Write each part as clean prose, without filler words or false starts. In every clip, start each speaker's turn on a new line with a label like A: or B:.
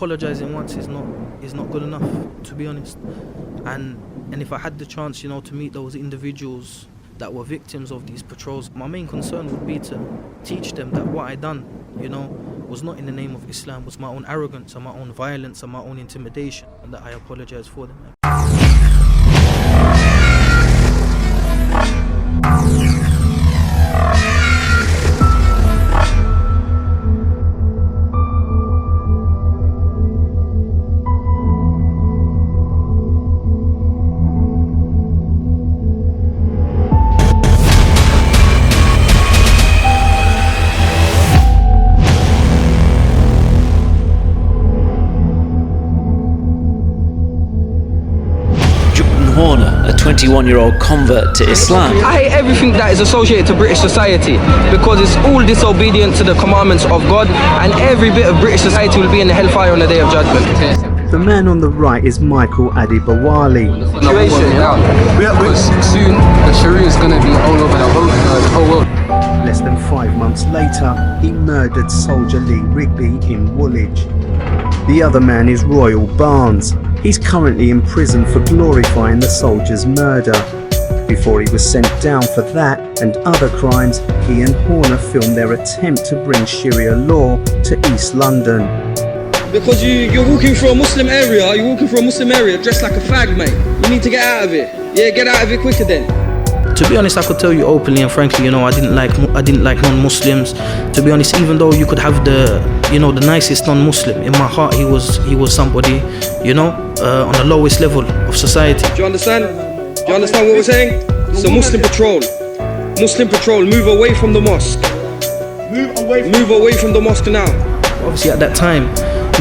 A: apologising once is not good enough, to be honest. And if I had the chance, to meet those individuals that were victims of these patrols, my main concern would be to teach them that what I done, was not in the name of Islam, was my own arrogance and my own violence and my own intimidation, and that I apologise for them.
B: A 21-year-old convert to Islam.
C: I hate everything that is associated to British society because it's all disobedient to the commandments of God, and every bit of British society will be in the hellfire on the Day of Judgment.
D: The man on the right is Michael Adibawali.
E: Soon the Sharia is going to be all over the whole world.
D: Less than 5 months later, he murdered Soldier Lee Rigby in Woolwich. The other man is Royal Barnes. He's currently in prison for glorifying the soldier's murder. Before he was sent down for that and other crimes, he and Horner filmed their attempt to bring Sharia law to East London.
C: Because you're walking through a Muslim area dressed like a fag, mate. You need to get out of it. Yeah, get out of it quicker then.
A: To be honest, I could tell you openly and frankly, I didn't like non-Muslims. To be honest, even though you could have the nicest non-Muslim, in my heart he was somebody, on the lowest level of society.
C: Do you understand? Do you understand what we're saying? It's a Muslim patrol. Muslim patrol, move away from the mosque. Move away from the mosque now.
A: Obviously at that time,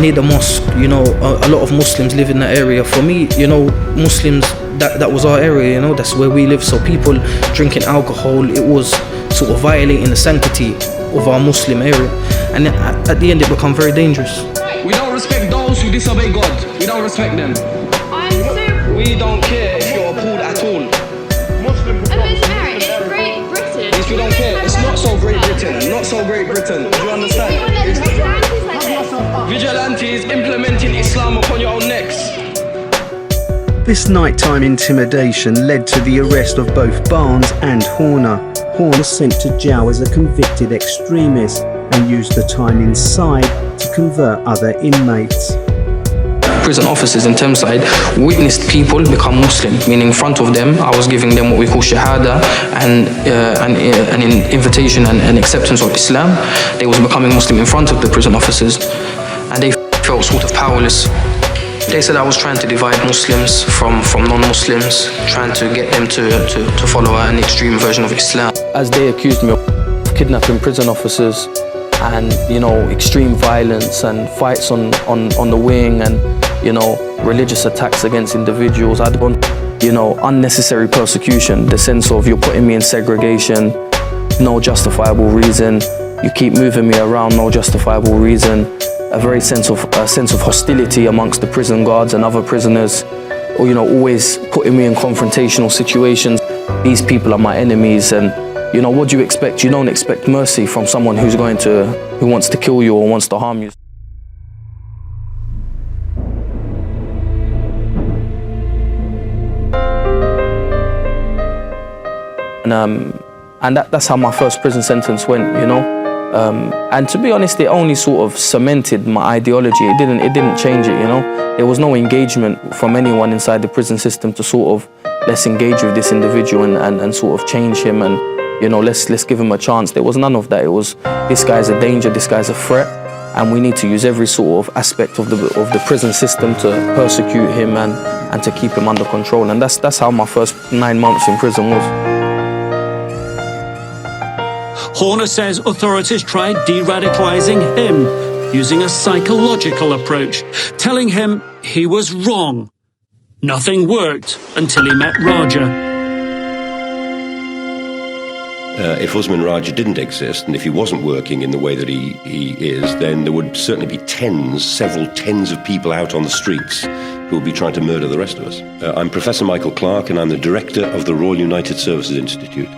A: near the mosque, a lot of Muslims live in that area. For me, Muslims, that was our area, that's where we live. So people drinking alcohol, it was sort of violating the sanctity of our Muslim area. And at the end it became very dangerous.
C: We don't respect those who disobey God. We don't respect them. We don't care if you're appalled at all.
F: It's Great Britain.
C: If you don't care, it's not so Great Britain. Not so Great Britain. Do you understand? Vigilantes implementing Islam upon your own necks.
D: This nighttime intimidation led to the arrest of both Barnes and Horner. Horner sent to jail as a convicted extremist and used the time inside to convert other inmates.
C: Prison officers in Thameside witnessed people become Muslim, meaning in front of them I was giving them what we call Shahada and an invitation and acceptance of Islam. They was becoming Muslim in front of the prison officers, and they felt sort of powerless. They said I was trying to divide Muslims from non-Muslims, trying to get them to follow an extreme version of Islam. As they accused me of kidnapping prison officers and, extreme violence and fights on the wing and, religious attacks against individuals, I'd gone, unnecessary persecution, the sense of you're putting me in segregation, no justifiable reason, you keep moving me around, no justifiable reason. A very sense of hostility amongst the prison guards and other prisoners, or always putting me in confrontational situations. These people are my enemies, and what do you expect? You don't expect mercy from someone who wants to kill you or wants to harm you. And that's how my first prison sentence went, and to be honest, it only sort of cemented my ideology. It didn't change it, There was no engagement from anyone inside the prison system to sort of, let's engage with this individual and sort of change him and, let's give him a chance. There was none of that. It was, this guy's a danger, this guy's a threat, and we need to use every sort of aspect of the prison system to persecute him and to keep him under control. And that's how my first 9 months in prison was.
G: Horner says authorities tried de-radicalizing him using a psychological approach, telling him he was wrong. Nothing worked until he met Raja.
H: If Usman Raja didn't exist, and if he wasn't working in the way that he is, then there would certainly be several tens of people out on the streets who would be trying to murder the rest of us. I'm Professor Michael Clark, and I'm the director of the Royal United Services Institute.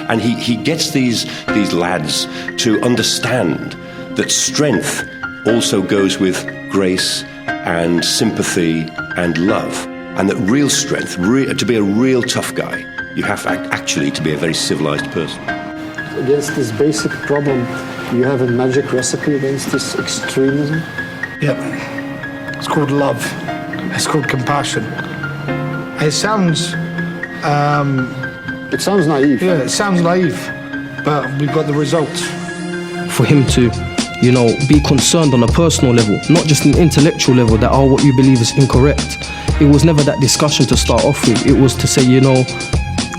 H: And he gets these lads to understand that strength also goes with grace and sympathy and love. And that real strength, to be a real tough guy, you have actually to be a very civilized person.
F: Against this basic problem, you have a magic recipe against this extremism?
I: Yep. It's called love. It's called compassion. It sounds
F: naive.
I: Yeah, it sounds naive, but we've got the results.
A: For him to, be concerned on a personal level, not just an intellectual level that, what you believe is incorrect. It was never that discussion to start off with. It was to say,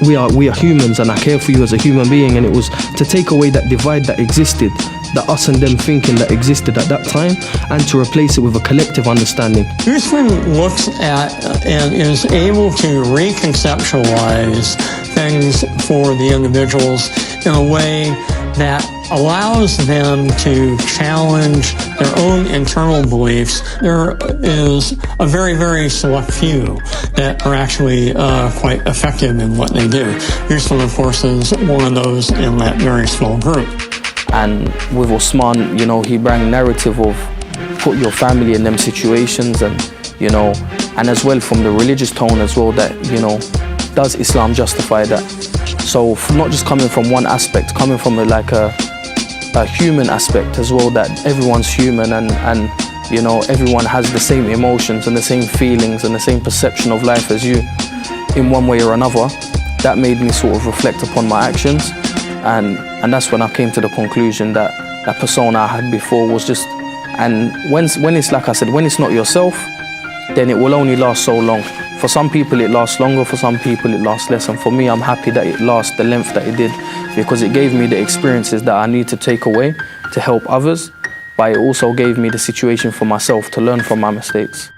A: we are humans and I care for you as a human being, and it was to take away that divide that existed, the us and them thinking that existed at that time, and to replace it with a collective understanding.
J: Usman looks at and is able to reconceptualize things for the individuals in a way that allows them to challenge their own internal beliefs. There is a very, very select few that are actually quite effective in what they do. Usman, of course, is one of those in that very small group.
A: And with Usman, he brought narrative of put your family in them situations, and and as well from the religious tone as well, that does Islam justify that? So not just coming from one aspect, coming from a human aspect as well, that everyone's human and everyone has the same emotions and the same feelings and the same perception of life as you in one way or another. That made me sort of reflect upon my actions, and that's when I came to the conclusion that that persona I had before was just, and when it's like I said, when it's not yourself, then it will only last so long. For some people it lasts longer, for some people it lasts less, and for me I'm happy that it lasts the length that it did, because it gave me the experiences that I need to take away to help others, but it also gave me the situation for myself to learn from my mistakes.